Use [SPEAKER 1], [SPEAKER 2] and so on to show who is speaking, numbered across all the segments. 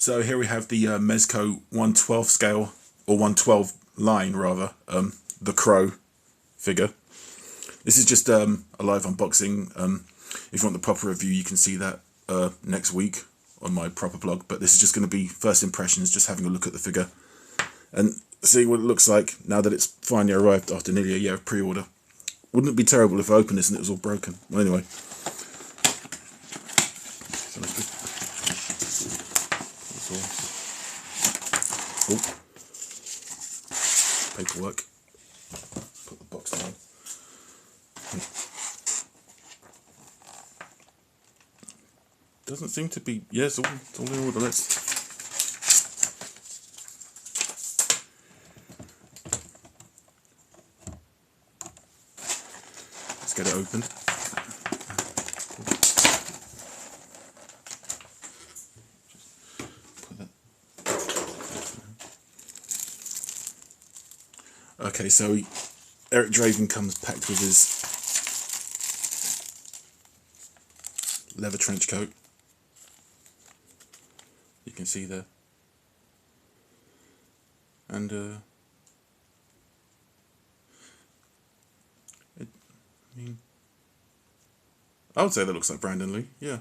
[SPEAKER 1] So here we have the Mezco 1/12 scale, or 1/12 line rather, the Crow figure. This is just a live unboxing. If you want the proper review, you can see that next week on my proper blog. But this is just going to be first impressions, just having a look at the figure and see what it looks like now that it's finally arrived after nearly a year of pre-order. Wouldn't it be terrible if I opened this and it was all broken? Well, anyway. So let's just... Oh. Paperwork. Put the box down. Doesn't seem to be... Yeah, it's all in order. Let's get it open. Okay, so Eric Draven comes packed with his leather trench coat. You can see there. And I would say that looks like Brandon Lee, yeah.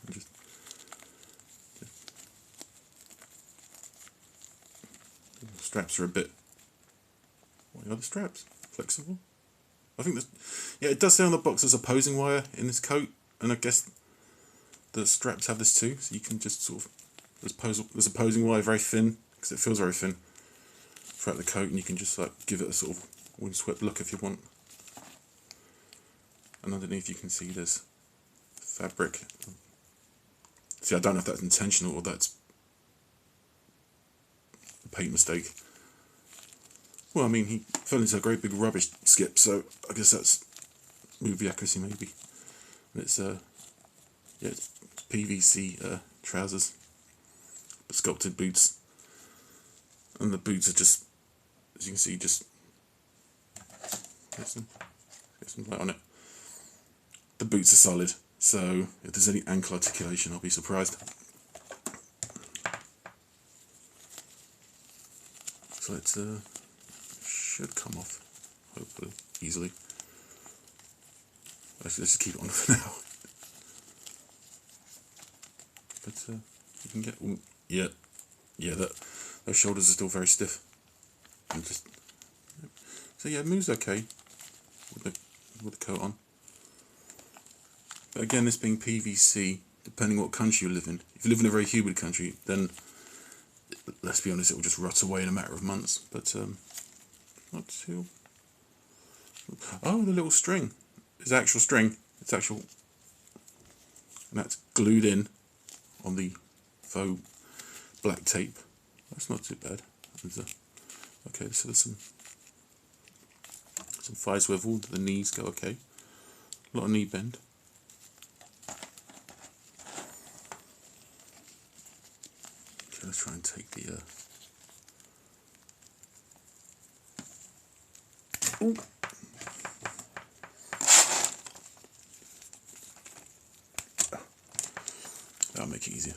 [SPEAKER 1] The straps are a bit... What are the straps? Flexible? I think yeah, it does say on the box there's a posing wire in this coat, and I guess the straps have this too, so you can just sort of... There's a posing wire, very thin, because it feels very thin, throughout the coat, and you can just like give it a sort of windswept look if you want. And underneath you can see there's fabric. See, I don't know if that's intentional or that's a paint mistake. Well, I mean, he fell into a great big rubbish skip, so I guess that's movie accuracy maybe. And it's yeah, it's PVC trousers, but sculpted boots, and the boots are just, as you can see, just get some light on it. The boots are solid, so if there's any ankle articulation, I'll be surprised. So it should come off, hopefully, easily. Let's just keep it on for now. But you can get, yeah, those shoulders are still very stiff. And just, so yeah, it moves okay with the coat on. But again, this being PVC, depending what country you live in. If you live in a very humid country, then let's be honest, it will just rot away in a matter of months. But not too. Oh, the little string is actual string. It's actual, and that's glued in on the faux black tape. That's not too bad. Okay, so there's some thigh swivel. The knees go okay. A lot of knee bend. Let's try and take the ooh. That'll make it easier.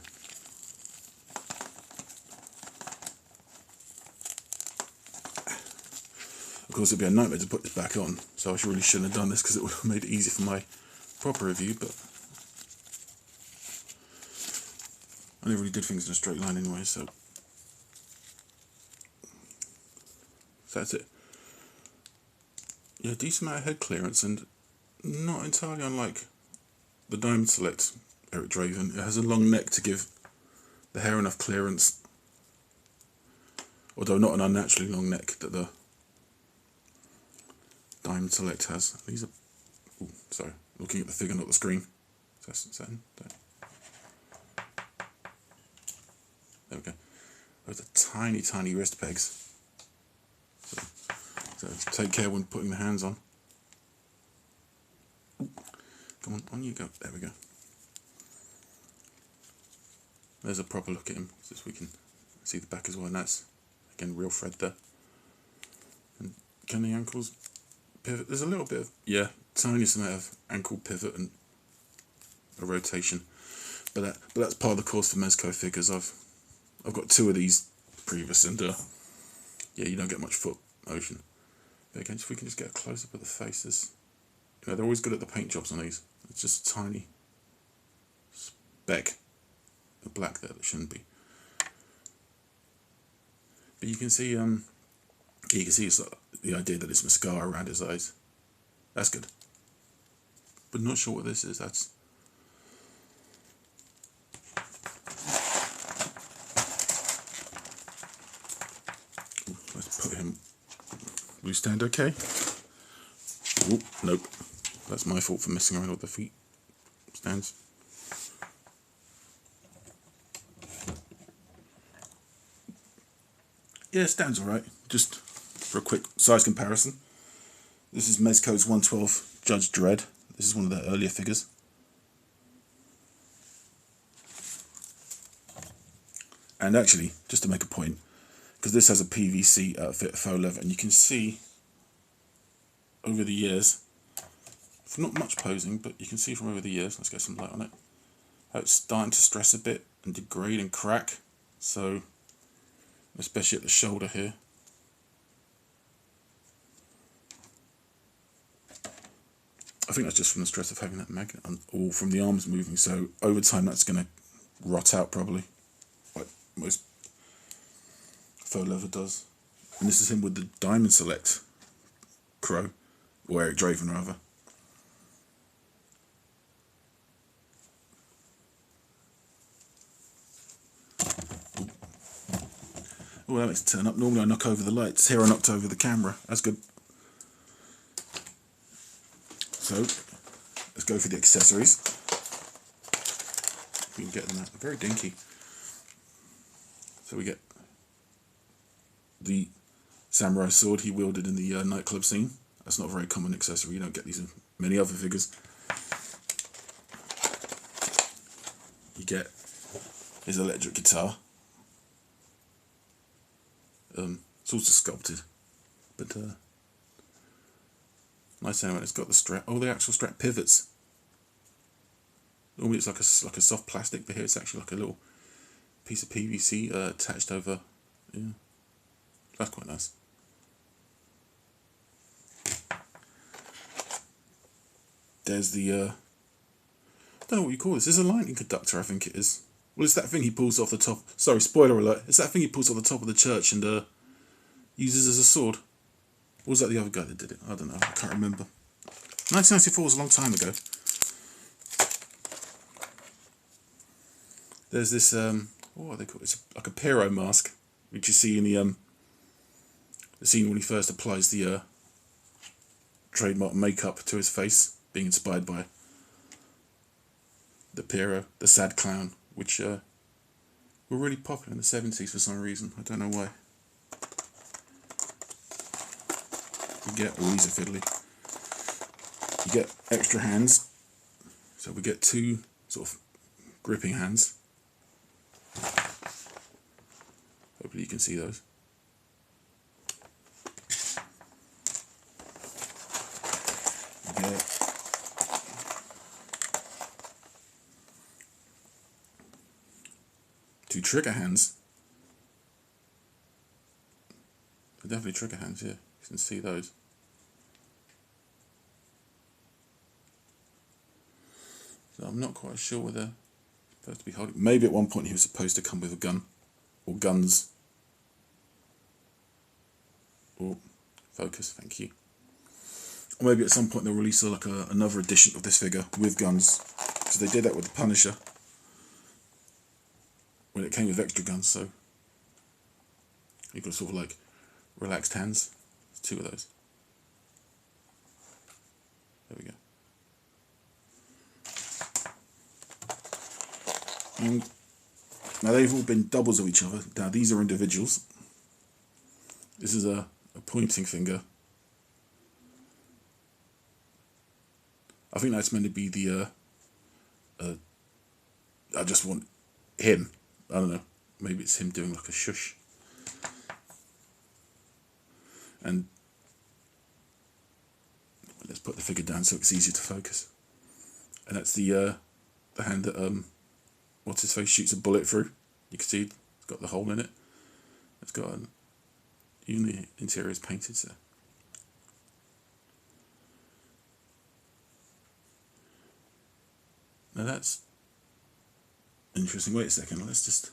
[SPEAKER 1] Of course, it'd be a nightmare to put this back on, so I really shouldn't have done this because it would have made it easier for my proper review, but I never really did things in a straight line anyway, so that's it. Yeah, decent amount of head clearance, and not entirely unlike the Diamond Select Eric Draven. It has a long neck to give the hair enough clearance, although not an unnaturally long neck that the Diamond Select has. These are, ooh, sorry, looking at the figure, not the screen. There we go. Those are tiny, tiny wrist pegs. So take care when putting the hands on. Ooh, come on you go. There we go. There's a proper look at him, so we can see the back as well, and that's, again, real thread there. And can the ankles pivot? There's a little bit of, yeah, tiniest amount of ankle pivot and a rotation. but that's part of the course for Mezco figures. I've got 2 of these previous, and yeah, you don't get much foot motion. But again, if we can just get a close up of the faces, you know, they're always good at the paint jobs on these. It's just a tiny speck of black there that shouldn't be. But you can see, it's like the idea that it's mascara around his eyes. That's good. But not sure what this is. That's let's put him. Will you stand okay? Oh, nope. That's my fault for messing around with the feet stands. Yeah, stands alright. Just for a quick size comparison. This is Mezco's 112 Judge Dredd. This is one of their earlier figures. And actually, just to make a point, because this has a PVC outfit, faux leather, and you can see over the years, not much posing, but you can see from over the years, let's get some light on it, how it's starting to stress a bit and degrade and crack. So, especially at the shoulder here. I think that's just from the stress of having that magnet, or from the arms moving, so over time that's going to rot out probably, like most faux leather does. And this is him with the Diamond Select Crow, or Eric Draven rather. Oh, that makes it turn up. Normally I knock over the lights. Here I knocked over the camera. That's good. So, let's go for the accessories. We can get them out. Very dinky. So we get the samurai sword he wielded in the nightclub scene. That's not a very common accessory. You don't get these in many other figures. You get his electric guitar. It's also sculpted, but nice anyway. It's got the strap. Oh, the actual strap pivots. Normally it's like a soft plastic, but here it's actually like a little piece of PVC attached over. Yeah, that's quite nice. There's the I don't know what you call this. This is a lightning conductor, I think it is. Well, it's that thing he pulls off the top. Sorry, spoiler alert. It's that thing he pulls off the top of the church and uses as a sword. Or was that the other guy that did it? I don't know. I can't remember. 1994 was a long time ago. There's this what are they called? It's like a pyro mask, which you see in the scene when he first applies the trademark makeup to his face, being inspired by the pyro, the sad clown, which were really popular in the 70s for some reason. I don't know why. You get, oh, these are fiddly. You get extra hands. So we get 2 sort of gripping hands. Hopefully you can see those. You get 2 trigger hands. They're definitely trigger hands, yeah. You can see those. So I'm not quite sure whether they're supposed to be holding. Maybe at one point he was supposed to come with a gun. Or guns. Or focus, thank you. Or maybe at some point they'll release like another edition of this figure with guns. Because they did that with the Punisher. When it came with extra guns, so you've got sort of like relaxed hands. There's 2 of those. There we go. And now they've all been doubles of each other. Now these are individuals. This is a pointing finger. I think that's meant to be the I just want him. I don't know. Maybe it's him doing like a shush. And let's put the figure down so it's easier to focus. And that's the hand that what's his face shoots a bullet through. You can see it's got the hole in it. It's got even the interior is painted. So now that's interesting. Wait a second. Let's just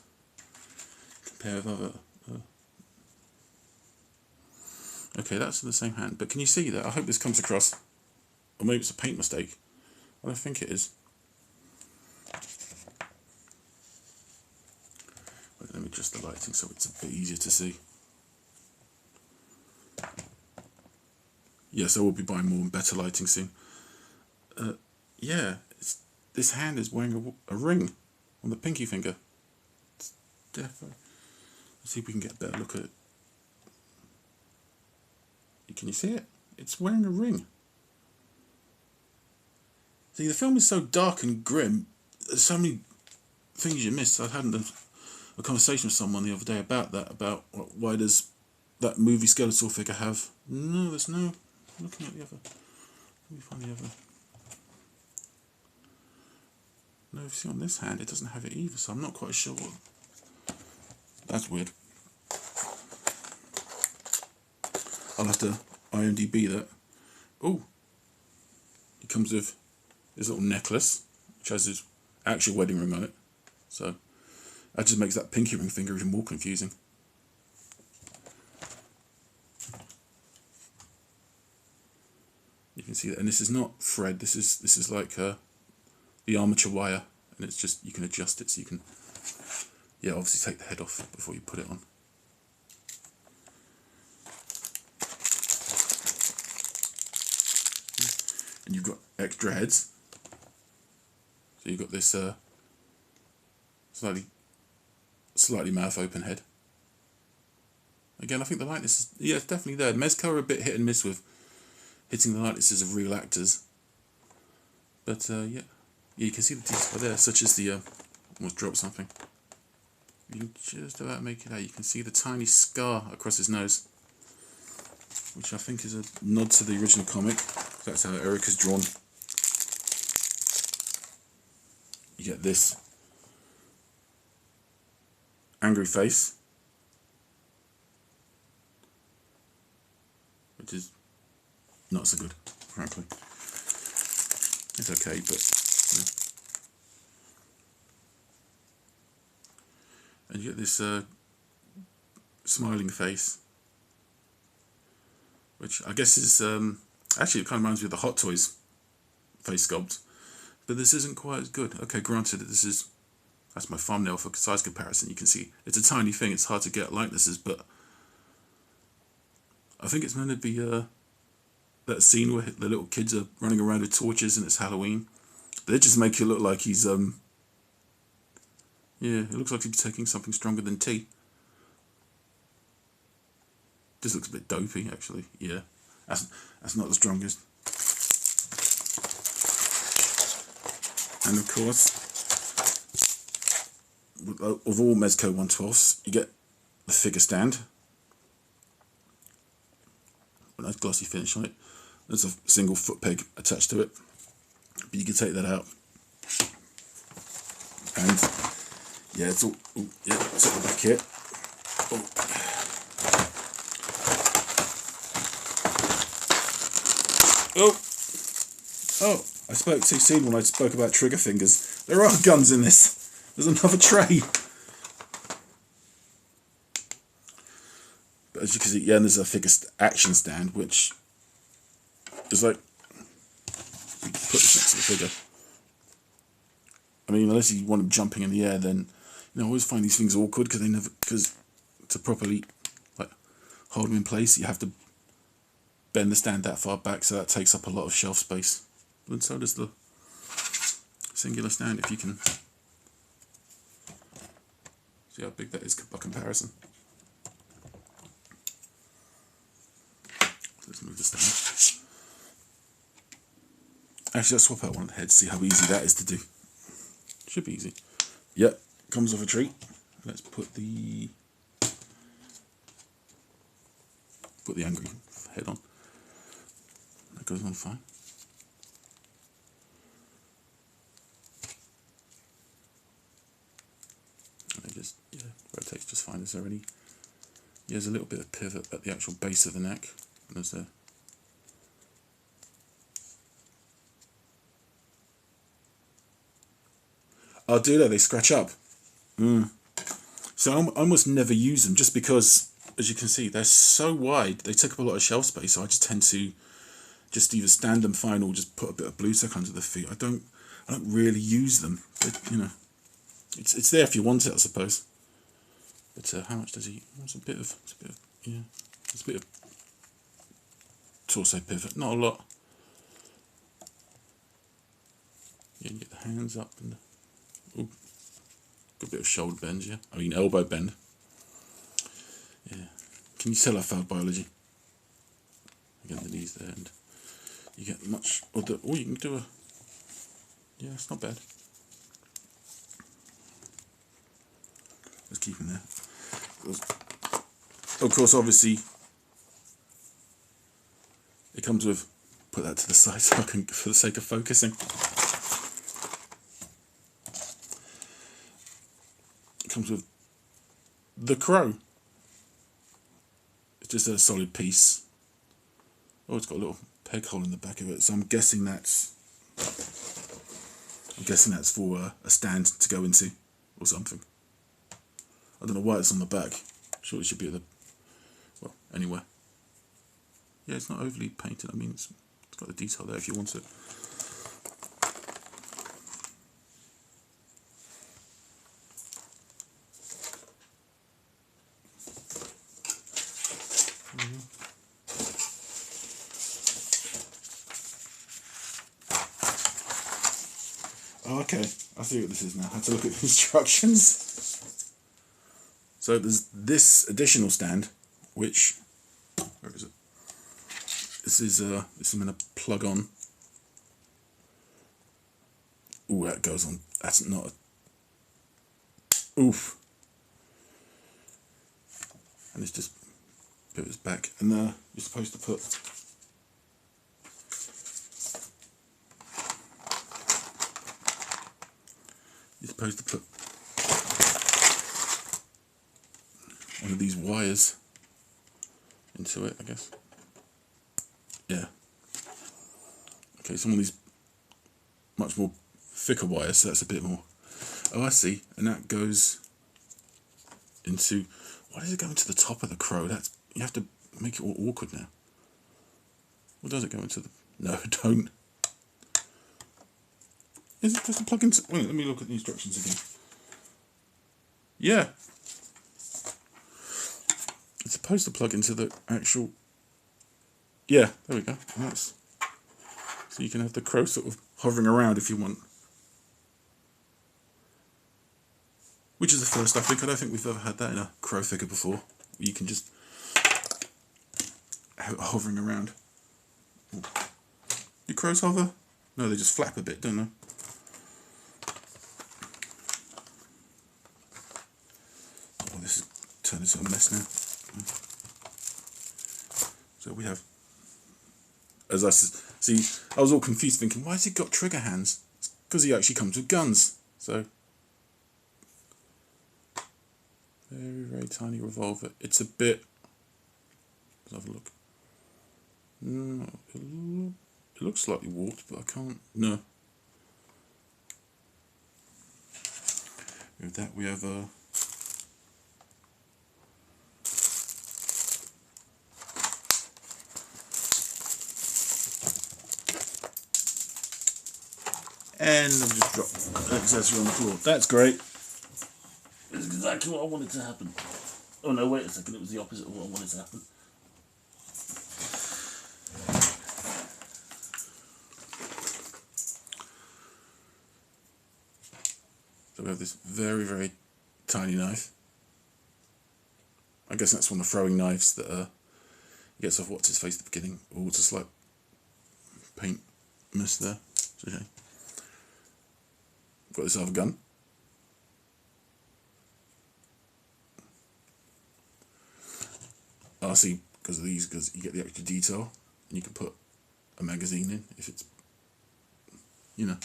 [SPEAKER 1] compare with other. Okay, that's in the same hand. But can you see that? I hope this comes across. Or maybe it's a paint mistake. I don't think it is. Wait, let me adjust the lighting so it's a bit easier to see. Yes, I will be buying more and better lighting soon. Yeah, this hand is wearing a ring on the pinky finger. It's definitely. Let's see if we can get a better look at it. Can you see it? It's wearing a ring. See, the film is so dark and grim. There's so many things you miss. I had a conversation with someone the other day about that. About why does that movie skeletal figure have? No, there's no. Looking at the other. Let me find the other. No, see on this hand, it doesn't have it either. So I'm not quite sure what. That's weird. I'll have to IMDb that. Oh, it comes with this little necklace, which has his actual wedding ring on it. So that just makes that pinky ring finger even more confusing. You can see that, and this is not thread. This is like the armature wire, and it's just you can adjust it so you can. Yeah, obviously take the head off before you put it on. And you've got extra heads. So you've got this slightly mouth open head. Again, I think the likeness is, yeah, it's definitely there. Mezco are a bit hit and miss with hitting the likenesses of real actors. But yeah, you can see the detail there, such as the, almost dropped something. You can just about make it out. You can see the tiny scar across his nose, which I think is a nod to the original comic. That's how Eric has drawn. You get this angry face, which is not so good, frankly. It's okay, but yeah. And you get this smiling face, which I guess is actually it kind of reminds me of the Hot Toys face sculpt, but this isn't quite as good. Okay, granted that that's my thumbnail for size comparison. You can see it's a tiny thing. It's hard to get likenesses, but I think it's meant to be that scene where the little kids are running around with torches and it's Halloween. But they just make it look like he's yeah, it looks like he's taking something stronger than tea. This looks a bit dopey, actually. Yeah, that's not the strongest. And of course, with all Mezco 1/12s, you get the figure stand. A nice glossy finish on it. There's a single foot peg attached to it, but you can take that out. And yeah, it's all yeah, it's at the back here. Oh, I spoke too soon when I spoke about trigger fingers. There are guns in this. There's another tray. But as you can see, yeah, there's a figure action stand, which is like, you put this next to the figure. I mean, unless you want them jumping in the air, then I always find these things awkward because to properly like hold them in place, you have to bend the stand that far back, so that takes up a lot of shelf space. And so does the singular stand, if you can see how big that is by comparison. Let's move the stand. Actually, let's swap out one of the heads, see how easy that is to do. Should be easy. Yep, comes off a tree. Let's put the angry head on. That goes on fine. just, yeah, rotates just fine. Is there any, yeah, there's a little bit of pivot at the actual base of the neck. And there's a, oh, do they scratch up? So I almost never use them just because, as you can see, they're so wide, they take up a lot of shelf space, so I just tend to just either stand them fine or just put a bit of blue tack under the feet. I don't really use them, but, you know, it's there if you want it, I suppose. But how much does he? It's a bit of yeah, it's a bit of torso pivot, not a lot. Yeah, you get the hands up and ooh, good bit of shoulder bend, yeah. I mean elbow bend. Yeah. Can you tell I failed biology? Again, the knees there, and you get much. Or you can do a. Yeah, it's not bad. Let's keep him there. Of course, obviously, it comes with. Put that to the side so I can, for the sake of focusing. It comes with the crow. It's just a solid piece. Oh, it's got a little peg hole in the back of it, so I'm guessing that's for a stand to go into or something. I don't know why it's on the back. I'm sure it should be at the, well, anywhere. Yeah, it's not overly painted. I mean, it's got the detail there if you want it. Oh, okay, I see what this is now. I had to look at the instructions. So there's this additional stand, which, where is it? This is I'm gonna plug on. Ooh, that goes on. That's not a, oof. And it's just pivots back, and you're supposed to put. You're supposed to put one of these wires into it, I guess. Yeah. Okay, some of these much more thicker wires, so that's a bit more. Oh, I see. And that goes into. Why does it go into the top of the crow? That's, you have to make it all awkward now. Or does it go into the? No, don't. Is it just a plug into? Wait, let me look at the instructions again. Yeah. It's supposed to plug into the actual. Yeah, there we go. And that's, so you can have the crow sort of hovering around if you want. Which is the first, I think. I don't think we've ever had that in a crow figure before. You can just have it hovering around. Do crows hover? No, they just flap a bit, don't they? Oh, this is turned into a mess now. So we have, as I see, I was all confused thinking, why has he got trigger hands? It's because he actually comes with guns. So, very, very tiny revolver. It's a bit, let's have a look. No, it looks slightly warped, but I can't, no. With that we have a and I've just dropped an accessory on the floor. That's great. It's exactly what I wanted to happen. Oh no, wait a second, it was the opposite of what I wanted to happen. So we have this very, very tiny knife. I guess that's one of the throwing knives that he gets off what's his face at the beginning. Oh, it's a slight paint mess there. It's okay. Got this other gun. I see, because of these, because you get the extra detail, and you can put a magazine in if it's, you know.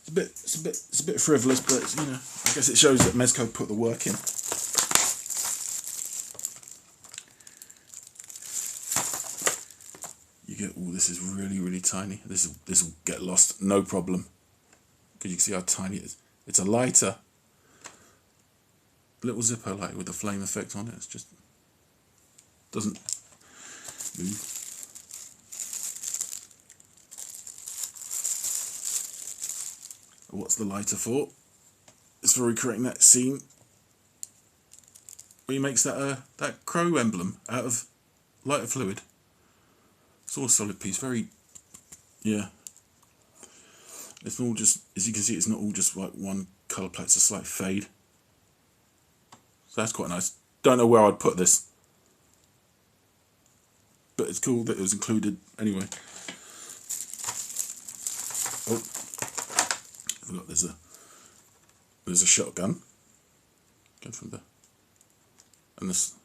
[SPEAKER 1] It's a bit frivolous, but you know, I guess it shows that Mezco put the work in. You get, oh, this is really tiny. This will get lost, no problem, because you can see how tiny it is. It's a lighter, little Zippo lighter with a flame effect on it. It's just doesn't move. What's the lighter for? It's for recreating that scene where he makes that crow emblem out of lighter fluid. It's all a solid piece, very, yeah. It's all just, as you can see, it's not all just like one colour plate, it's a slight fade. So that's quite nice. Don't know where I'd put this, but it's cool that it was included anyway. Oh, look, there's a shotgun. Go from there, and this,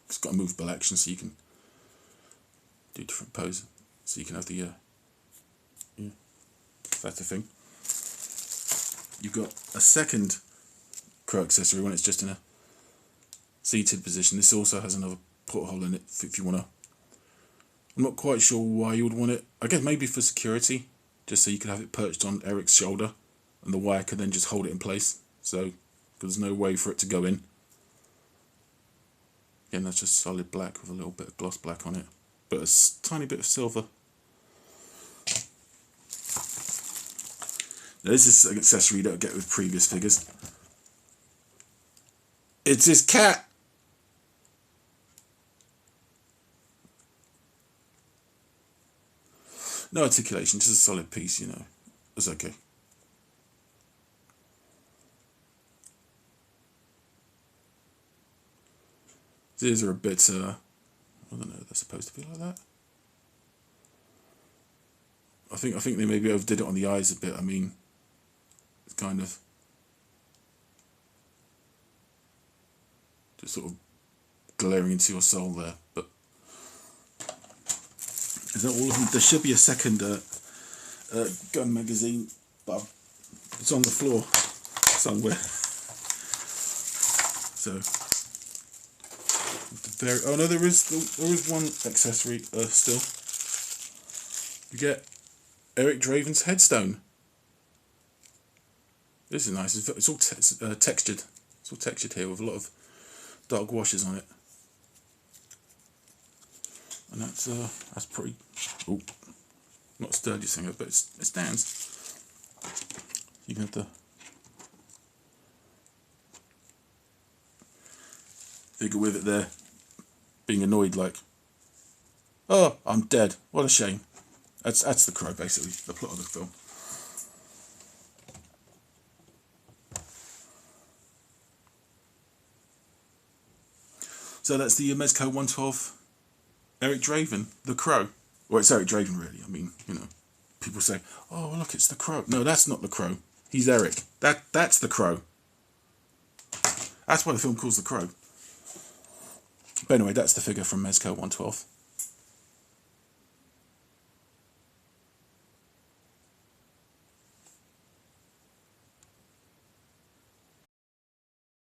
[SPEAKER 1] it's got a movable action, so you can do different poses. So you can have the yeah, that's the thing. You've got a second crow accessory when it's just in a seated position. This also has another porthole in it if you want to. I'm not quite sure why you would want it. I guess maybe for security, just so you can have it perched on Eric's shoulder and the wire can then just hold it in place. So there's no way for it to go in. Again, that's just solid black with a little bit of gloss black on it, but a tiny bit of silver. Now, this is an accessory you don't get with previous figures. It's his cat. No articulation, just a solid piece, you know. It's okay. These are a bit, I don't know, they're supposed to be like that. I think they maybe overdid it on the eyes a bit. I mean, it's kind of just sort of glaring into your soul there, but is that all of them? There should be a second gun magazine, but it's on the floor somewhere. So, oh no, there is one accessory still. You get Eric Draven's headstone. This is nice. It's all textured. It's all textured here with a lot of dark washes on it, and that's pretty. Oh, not sturdy thing, but it stands. You can have the figure with it there, being annoyed like, oh, I'm dead. What a shame. That's the crow, basically, the plot of the film. So that's the Mezco 112 Eric Draven, the crow. Well, it's Eric Draven, really. I mean, you know, people say, oh, look, it's the crow. No, that's not the crow. He's Eric. That's the crow. That's why the film calls the crow. But anyway, that's the figure from Mezco 112.